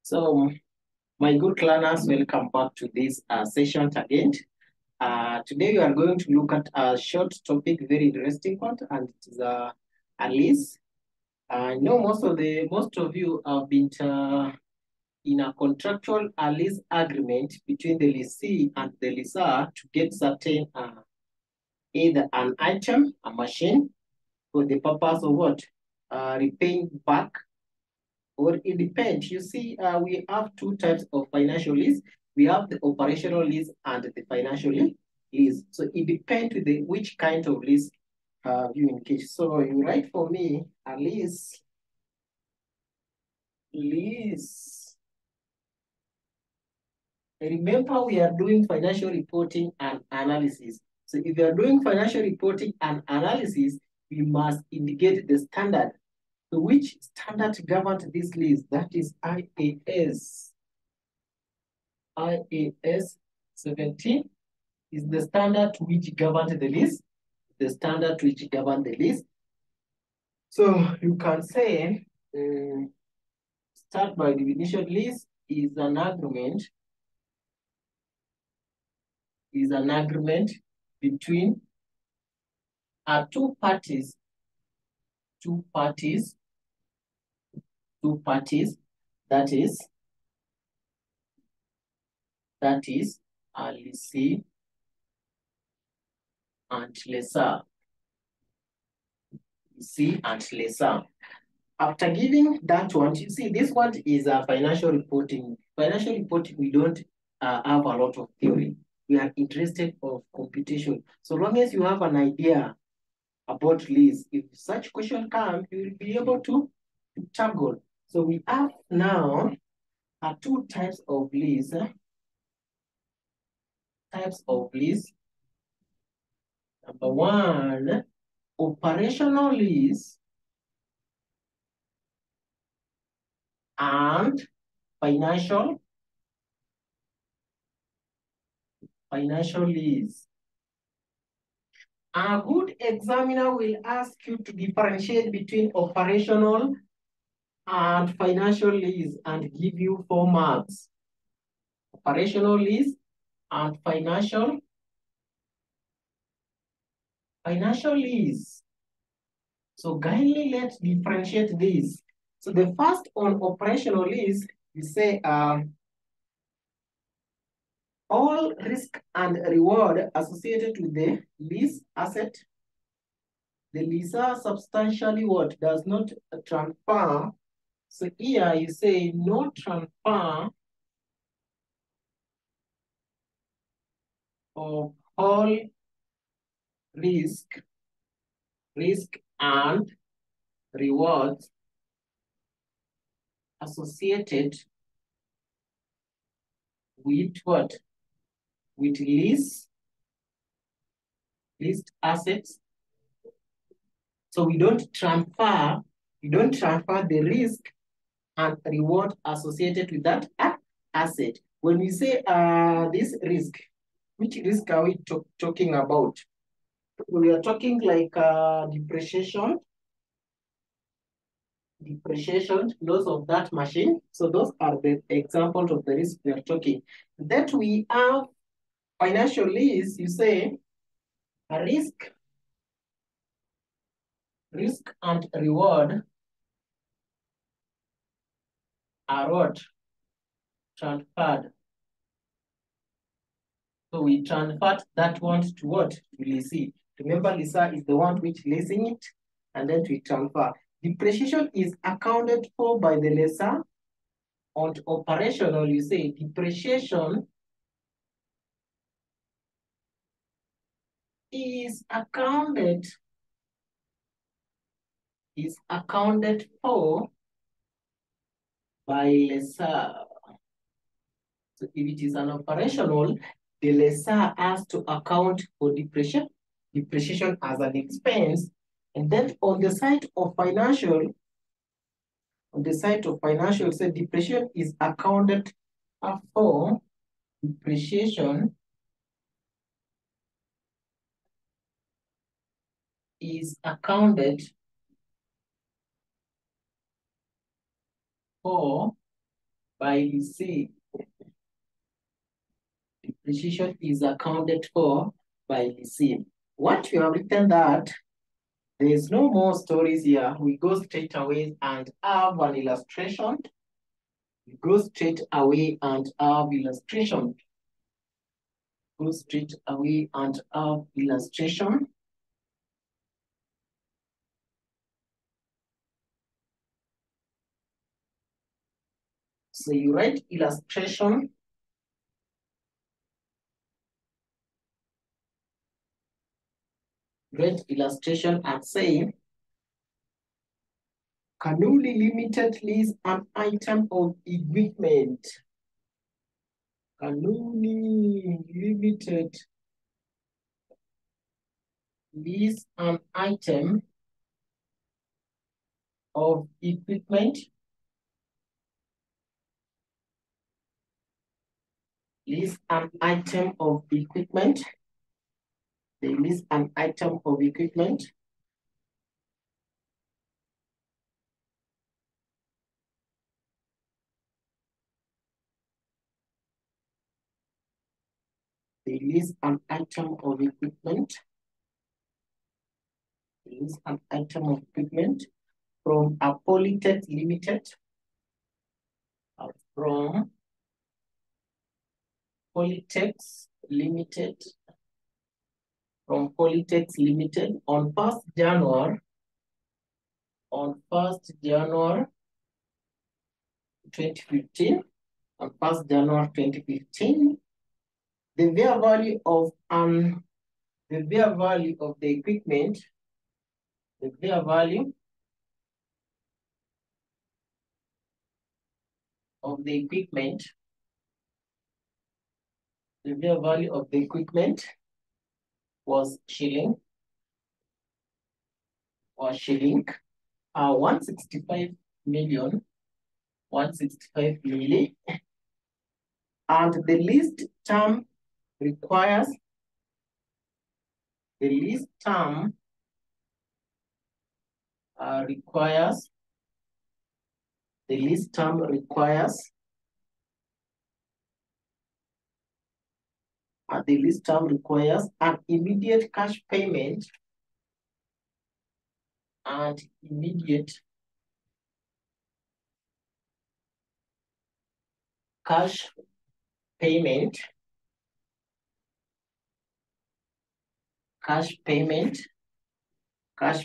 So, my good learners, welcome back to this session again. Today we are going to look at a short topic, very interesting one, and it is a lease. I know most of you have been in a contractual lease agreement between the lessee and the lessor to get certain either an item, a machine, for the purpose of what? Repaying back, or it depends. You see, we have two types of financial lease. We have the operational lease and the financial lease. So it depends with which kind of lease you engage. So you write for me a lease. Remember, we are doing financial reporting and analysis. So if you are doing financial reporting and analysis, we must indicate the standard. So which standard governs this lease? That is IAS. IAS 17 is the standard which governs the lease. The standard which governs the lease. So you can say, start by definition. Lease is an agreement. Between two parties. That is a lessee and lessor. Lessee and lessor. After giving that one, you see this one is a financial reporting. Financial reporting, we don't have a lot of theory. We are interested of computation. So long as you have an idea about lease, if such question comes, you will be able to tackle. So we have now two types of lease. Number one, operational lease and financial lease. A good examiner will ask you to differentiate between operational and financial lease and give you 4 marks. Operational lease and financial lease. So kindly let's differentiate this. So the first on operational lease, we say all risk and reward associated with the lease asset. The lessor substantially what? Does not transfer. So here you say no transfer of all risk and rewards associated with what? With leased assets. So we don't transfer the risk and reward associated with that asset. When we say this risk, which risk are we talking about? We are talking like depreciation, loss of that machine. So those are the examples of the risk we are talking. That we have financial lease, you say a risk and reward are what? Transferred. So we transferred that one to what? To lessee. Remember, lessor is the one which leasing it, and then we transfer. Depreciation is accounted for by the lessor. On operational, you say depreciation is accounted for by lessor. So if it is an operational, the lessor has to account for depreciation as an expense. And then on the side of financial, say depreciation is accounted for. Depreciation is accounted for by Lease. Depreciation is accounted for by Lease. Once you have written that, there is no more stories here. We go straight away and have an illustration. We go straight away and have illustration. Go straight away and have illustration. So you write illustration. Write illustration and say, Kanuli Limited lease an item of equipment. Kanuli Limited lease an item of equipment. Lease an item of equipment. They lease an item of equipment. They lease an item of equipment. They lease an item of equipment from a Polytech Limited. From Polytechs Limited. From Polytechs Limited on 1st January. On 1st January 2015. On 1st January 2015. The fair value of the equipment, the fair value of the equipment, the fair value of the equipment was shilling, 165 million, 165 million, and the lease term requires, the lease term requires, the lease term requires, the lease term requires an immediate cash payment and immediate cash payment, cash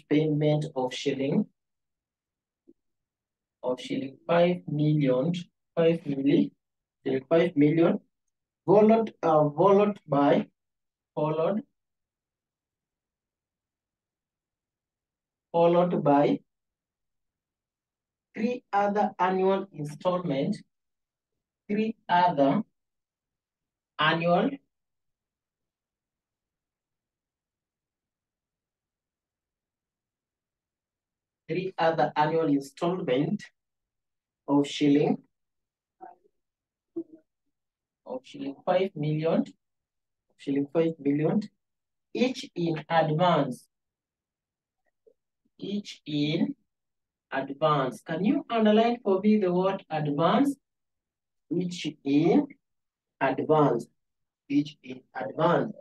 payment of shilling 5 million, 5 million, 5 million, followed by three other annual installment, three other annual installment of shilling 5 million, each in advance. Each in advance. Can you underline for me the word advance? Each in advance. Each in advance.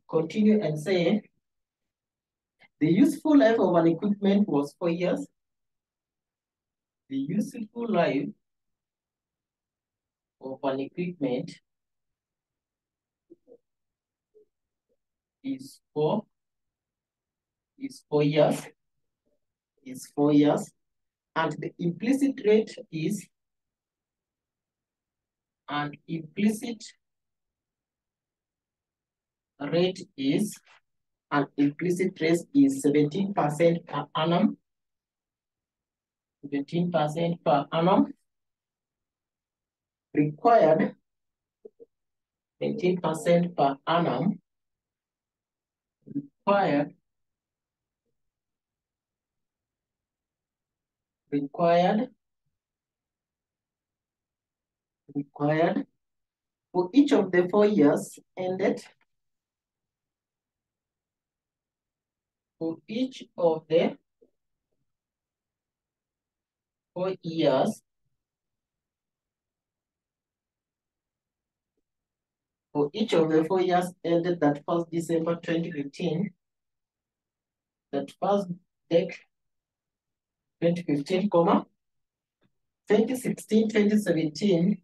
Continue and say, the useful life of an equipment was 4 years. The useful life of an equipment is 4 years. Is 4 years. And the implicit rate is, and implicit rate is, and implicit rate is 17% per annum. 17% per annum. Required 17% per annum. Required for each of the 4 years ended. For each of the 4 years for each of the 4 years ended that 1st December 2015, that first deck 2015, 2016, 2017,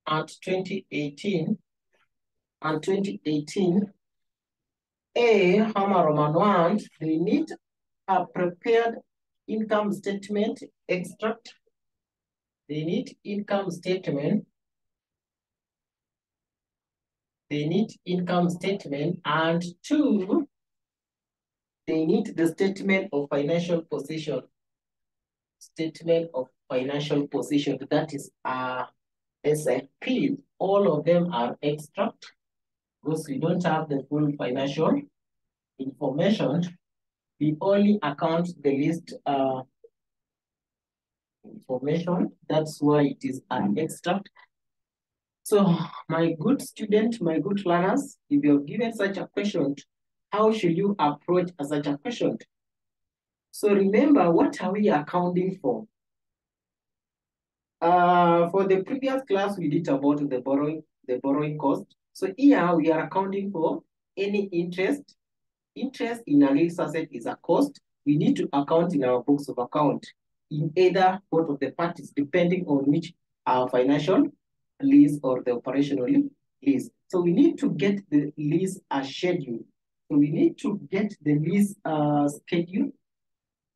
and 2018, and 2018, Hammer Roman 1, they need a prepared income statement extract. They need income statement. They need income statement. And 2, they need the statement of financial position. Statement of financial position. That is SFP. All of them are extract because we don't have the full financial information. We only account the list information. That's why it is an extract. So my good student, my good learners, if you're given such a question, how should you approach such a question? So remember, what are we accounting for? For the previous class, we did about the borrowing cost. So here we are accounting for any interest. Interest in a lease asset is a cost. We need to account in our books of account in either both of the parties, depending on which financial lease or the operational lease. So we need to get the lease schedule. So we need to get the lease schedule,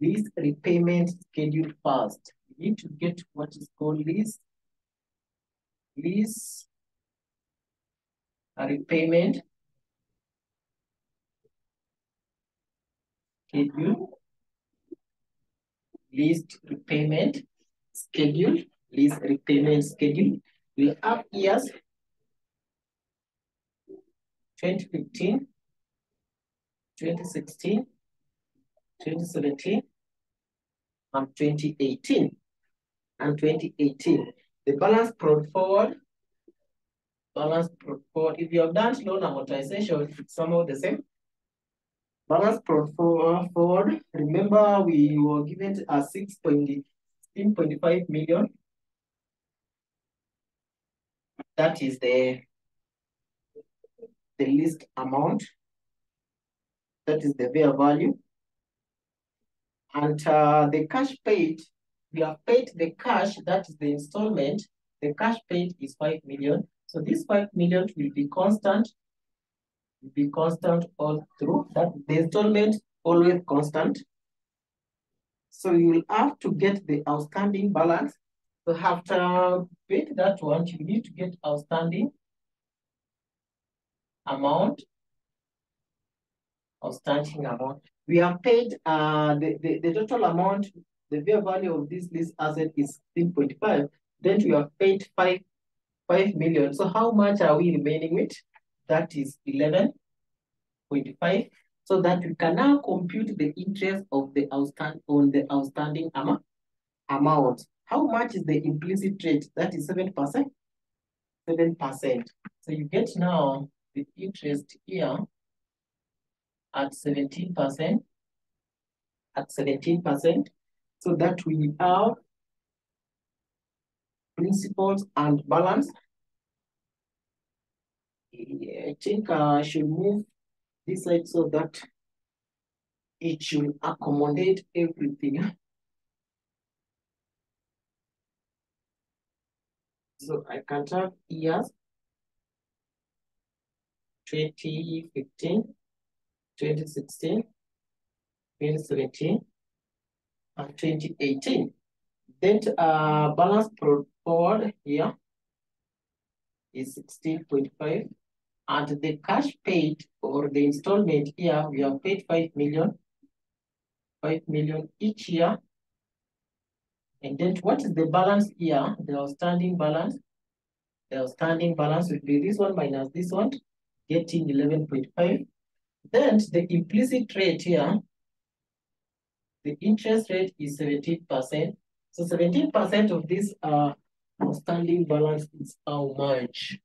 lease repayment schedule first. We need to get what is called lease repayment schedule, lease repayment schedule, lease repayment schedule. We have years 2015, 2016, 2017, and 2018. And 2018. The balance brought forward, if you have done loan amortization, it's somehow the same. Balance brought forward, remember we were given a 16.5 million. That is the list amount. That is the fair value. And the cash paid, we have paid the cash, that is the installment. The cash paid is 5 million. So this 5 million will be constant all through. That the installment always constant. So you will have to get the outstanding balance. So after paying that one, you need to get outstanding amount. We have paid the total amount, the fair value of this lease asset is 16.5. Then we have paid 5 million. So how much are we remaining with? That is 11.5. So that we can now compute the interest of the outstanding amount. How much is the implicit rate? That is 7%. 7%. So you get now the interest here at 17%. At 17%. So that we have principals and balance. I think I should move this side so that it should accommodate everything. So I can have years 2015, 2016, 2017, and 2018. Then balance brought forward here is 16.5. And the cash paid or the installment here, we have paid 5 million each year. And then what is the balance here? The outstanding balance. The outstanding balance would be this one minus this one, getting 11.5. Then the implicit rate here, the interest rate is 17%. So 17% of this outstanding balance is how much?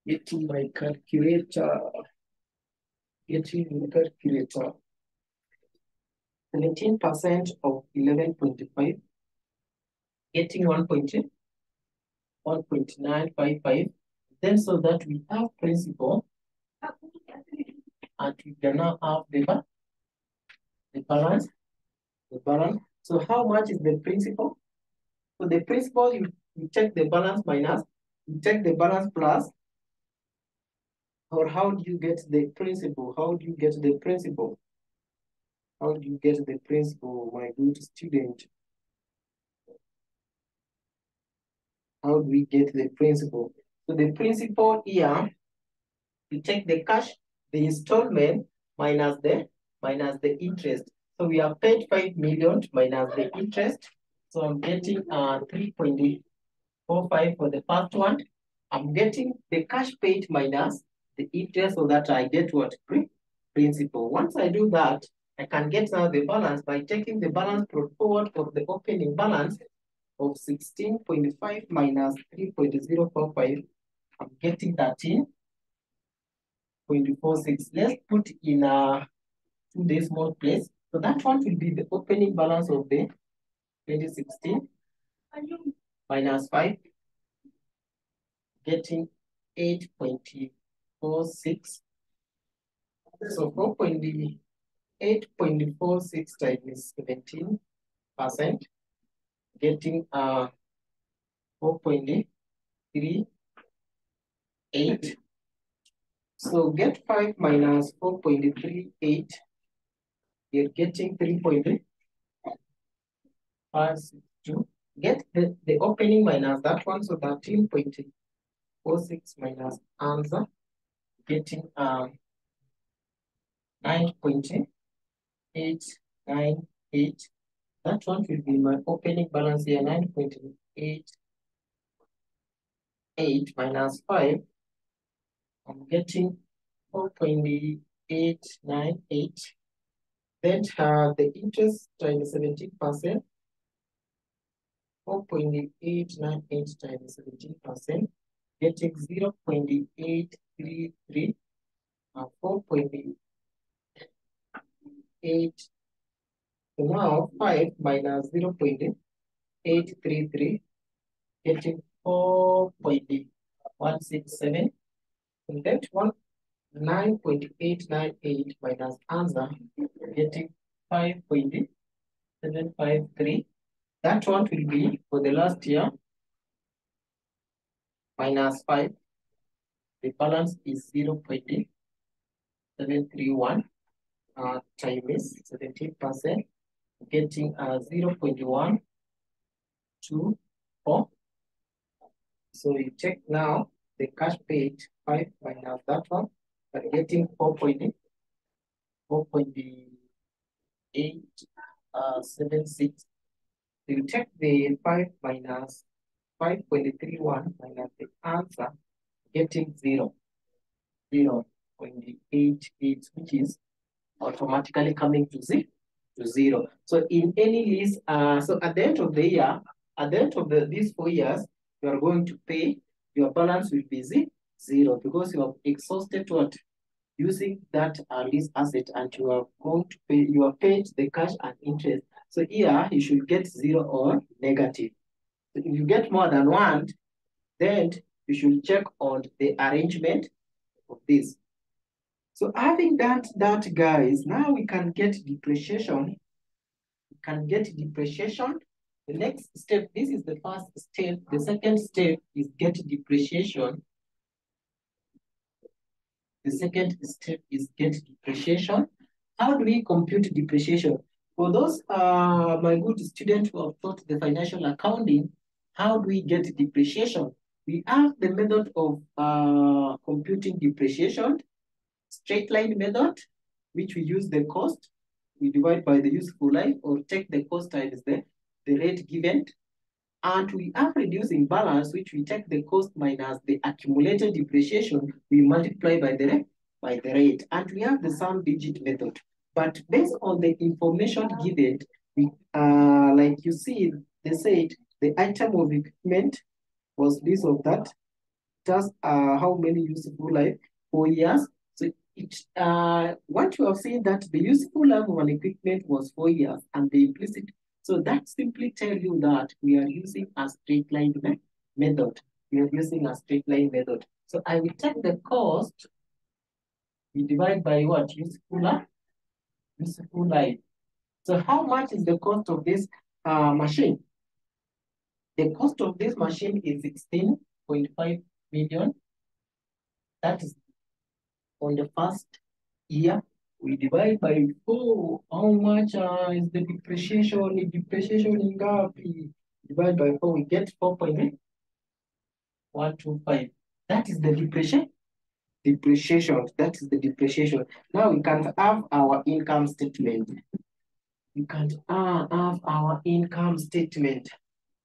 Getting my calculator. 17% of 11.5, getting 1.2. 1.955. Then so that we have principal and we can now have the balance. So how much is the principal? So the principal, you check the balance minus, you check the balance plus, or how do you get the principal? How do you get the principal? How do you get the principal, my good student? How do we get the principal? So the principal here, you take the cash, the installment minus the interest. So we have paid 5 million minus the interest. So I'm getting 3.45 for the first one. I'm getting the cash paid minus the interest so that I get what? Principal. Once I do that, I can get now the balance by taking the balance brought forward of the opening balance of 16.5 minus 3.045. I'm getting 13.46. Let's put in a 2 decimal place. So that one will be the opening balance of the 2016 minus 5, getting 8.46. So 8.46 times 17%, getting 4.38. So get 5 minus 4.38, you're getting 3.562. Get the opening minus that one, so 13.46 minus answer, getting 9.898. That one will be my opening balance here, 9.88 minus 5. I'm getting 4.898. Then the interest times 17%, 4.898 times 17%, getting 0.833, 4.8. So now 5 minus 0.833, getting 4.167. And that one, 9.898 minus answer, getting 5.753. That one will be for the last year, minus 5. The balance is 0.731 times 17%, getting 0.124. So you check now the cash paid 5 minus that one, but getting 4.876. You check the 5 minus 5.31 minus the answer, getting 0.88, which is automatically coming to zero. So in any lease, so at the end of the year, at the end of these 4 years, you are going to pay, your balance will be zero because you have exhausted what? Using that lease asset, and you are going to pay, you have paid the cash and interest. So here you should get 0 or negative. So if you get more than 1, then you should check on the arrangement of this. So having that guys, now we can get depreciation. We can get depreciation. The next step, this is the first step. The second step is get depreciation. The second step is get depreciation. How do we compute depreciation? For those my good students who have taught the financial accounting, how do we get depreciation? We have the method of computing depreciation, straight line method, which we use the cost, we divide by the useful life, or take the cost times the rate given. And we have reducing balance, which we take the cost minus the accumulated depreciation, we multiply by the rate. And we have the sum digit method. But based on the information given, we, like you see, they said the item of equipment was this or that. Just how many useful life? 4 years. So what you have seen that the useful life of an equipment was 4 years, and the implicit. So that simply tell you that we are using a straight line method. we are using a straight line method. So I will take the cost, we divide by what? Useful life. So how much is the cost of this machine? The cost of this machine is 16.5 million. That is on the first year. We divide by 4. How much is the depreciation? The depreciation in ngapi? Divide by 4, we get 4.125. That is the depreciation. That is the depreciation. Now we can have our income statement. We can have our income statement.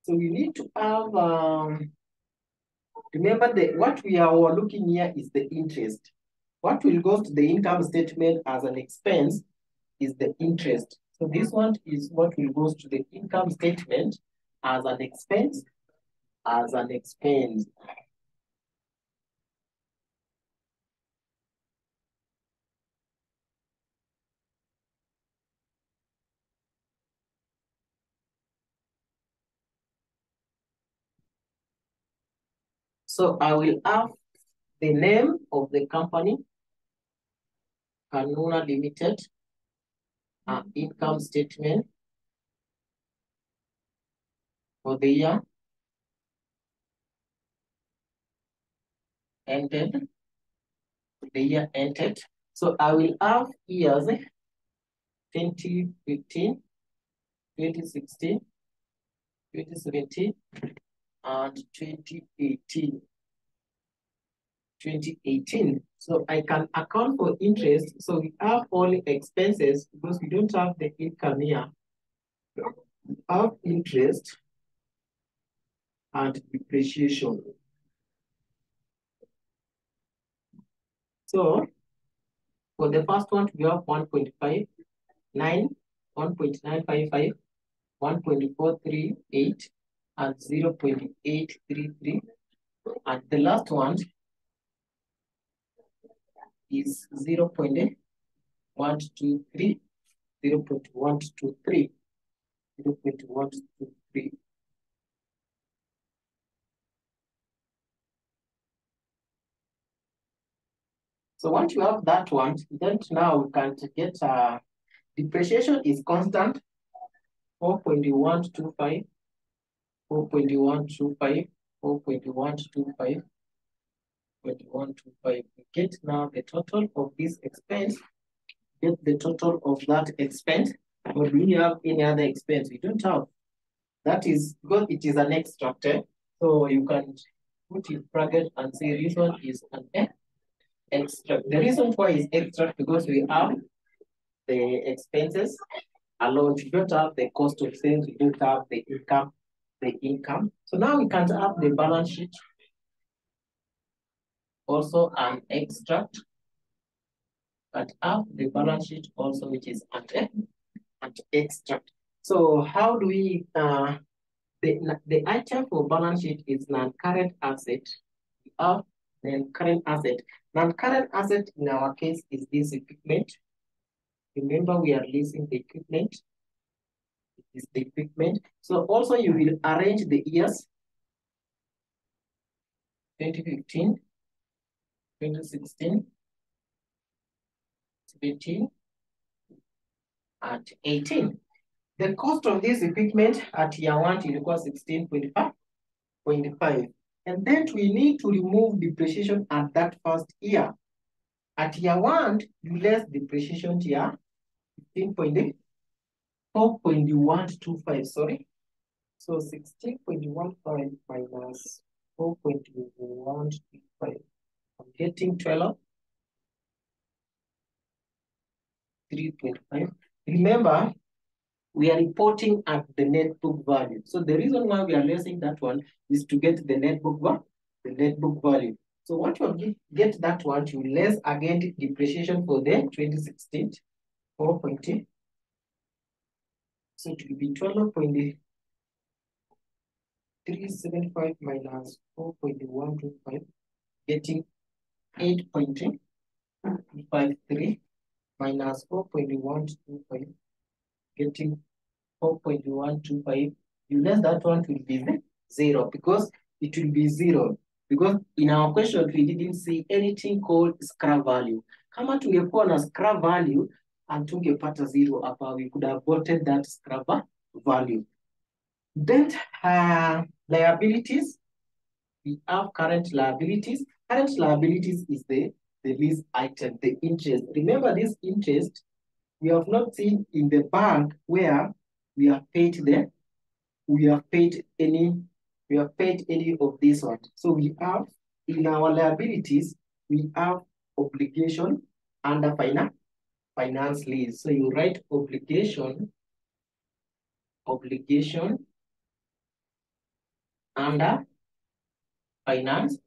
So we need to have, remember what we are looking here is the interest. What will go to the income statement as an expense is the interest. So this one is what will go to the income statement as an expense, So I will have the name of the company, Kanuna Limited, income statement for the year ended, So I will have years 2015, 2016, 2017, and 2018. So I can account for interest. So we have only expenses because we don't have the income here. We have interest and depreciation. So for the first one, we have 1.59, 1.955, 1.438, and 0.833. And the last one is 0.123, 0.123, 0.123. So once you have that one, then now we can get depreciation is constant, 4.125, 4.125, 4.125, 4.125. We get now the total of this expense, get the total of that expense. Or do we have any other expense? We don't have. That is because it is an extract. So you can put in bracket and say this one is an extract. The reason why it's extract because we have the expenses alone. We don't have the cost of sales. We don't have the income. So now we can have the balance sheet. Also an extract. But have the balance sheet also, which is an extract. So how do we the item for balance sheet is non-current asset. We have non-current asset. Non-current asset in our case is this equipment. Remember, we are leasing the equipment. It is the equipment. So also you will arrange the years 2015, 2016, 17, and 18. The cost of this equipment at year 1 will equal 16.5. And then we need to remove depreciation at that first year. At year 1, you less depreciation year 4.125, sorry. So 16.15 minus 4.125. I'm getting 3.5. Remember, we are reporting at the net book value. So the reason why we are lessing that one is to get the net book value. So once you get that one, you less again depreciation for the 2016, 4.2. So it will be 12.375 minus 4.125, getting 8.53 minus 4.125, getting 4.125. You less that one will be 0 because it will be 0 because in our question we didn't see anything called scrap value. Kama tungekuwa na scrap value and tungepata 0 hapa, we could have gotten that scrap value. Then liabilities, we have current liabilities. Current liabilities is the lease item, the interest. Remember this interest, we have not seen in the bank where we have paid any of this one. So we have in our liabilities, we have obligation under finance lease. So you write obligation under finance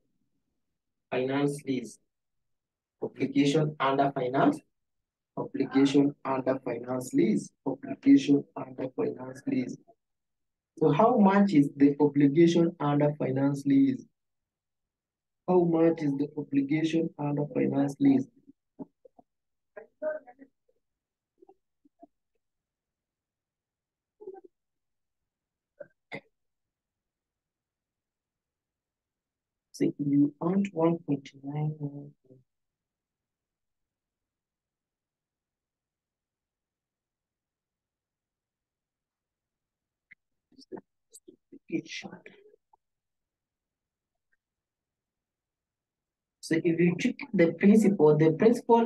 lease. Obligation under finance lease. Obligation under finance lease. So how much is the obligation under finance lease? How much is the obligation under finance lease? So you earned 1.9. So if you check the principal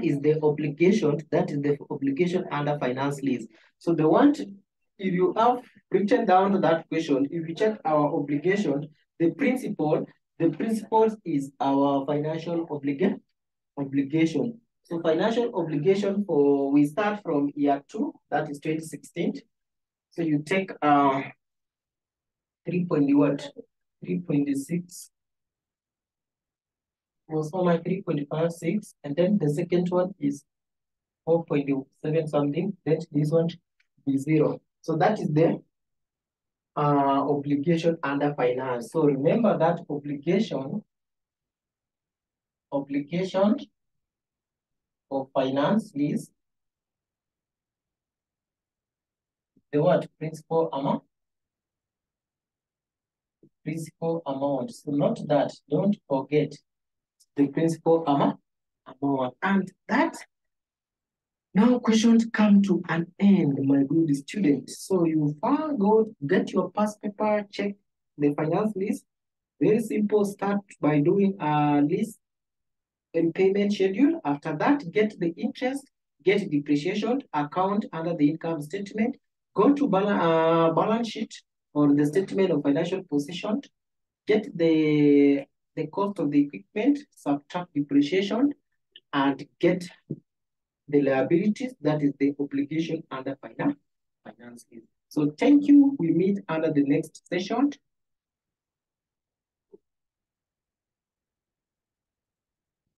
is the obligation, that is the obligation under finance lease. So the one, if you have written down that question, if you check our obligation, the principal is our financial obligation. So financial obligation we start from year 2, that is 2016. So you take 3.6 was for my 3.56, and then the second one is 4.7 something, then this one is 0. So that is the obligation under finance. So remember that obligation of finance is the what? Principal amount. So not that, don't forget the principal amount. And that now questions come to an end, my good student. So you go get your past paper, check the finance list. Very simple, start by doing a list and payment schedule. After that, get the interest, get depreciation account under the income statement. Go to balance sheet or the statement of financial position. Get the cost of the equipment, subtract depreciation, and get the liabilities, that is the obligation under finance lease. So thank you. We meet under the next session.